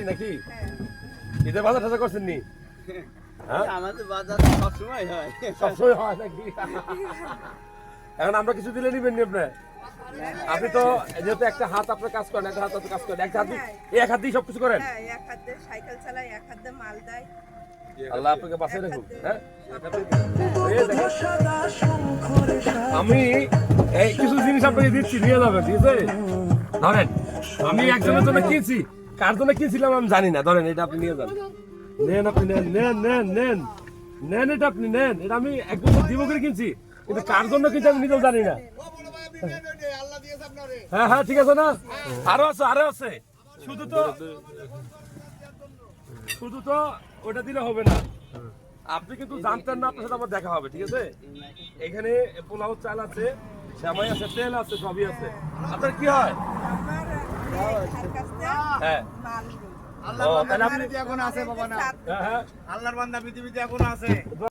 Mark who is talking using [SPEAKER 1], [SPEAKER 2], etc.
[SPEAKER 1] নাকি ঈদের বাজার টাজার করছেন নি?
[SPEAKER 2] আমাদের বাজার সবসময় হয়।
[SPEAKER 1] সবসময় হয় নাকি? এখন আমরা কিছু দিলে নিবেন নি আপনি? আপনি তো যেহেতু একটা হাত আপনার কাজ করেন, একটা হাত আপনার কাজ করেন, এক হাত দিয়ে সবকিছু করেন।
[SPEAKER 3] হ্যাঁ, এক হাত দিয়ে সাইকেল চালাই, এক হাত দিয়ে মাল দেয়।
[SPEAKER 1] আল্লাহ আপনাকে বাঁচিয়ে রাখুন। হ্যাঁ, এই দেখেন, আমি এই কিছু জিনিস আপনাকে দিচ্ছি, নিয়ে যাবেন, ঠিক আছে? ধরেন, আমি একজনের জন্য কিনছি, কার জন্য কিনছিলাম আমি জানি না। ধরেন, এটা আপনি নিয়ে যান, নেন, আপনি নেন, নেন, নেন, নেন, নেন, এটা আপনি নেন। এটা আমি একজনের দিব করে কিনছি, কিন্তু কার জন্য কিনছি আমি নিজেও জানি না। হ্যাঁ হ্যাঁ, ঠিক আছে না? আরো আছে, আরো আছে। শুধু তো ওটা দিলে হবে না। আপনি কিন্তু জানতেন না, আপনার সাথে আমার দেখা হবে, ঠিক আছে? এখানে পোলাও চাল আছে, সেমাই আছে, তেল আছে, সবই আছে। আপনার কি হয়?
[SPEAKER 3] আমার তার কাছ থেকে
[SPEAKER 1] হ্যাঁ,
[SPEAKER 3] মাল নিই।
[SPEAKER 1] ও, তাহলে আপনি
[SPEAKER 2] এখন আছে বাবা না,
[SPEAKER 1] হ্যাঁ হ্যাঁ
[SPEAKER 2] আল্লাহর বান্দা পৃথিবীতে এখন আছে।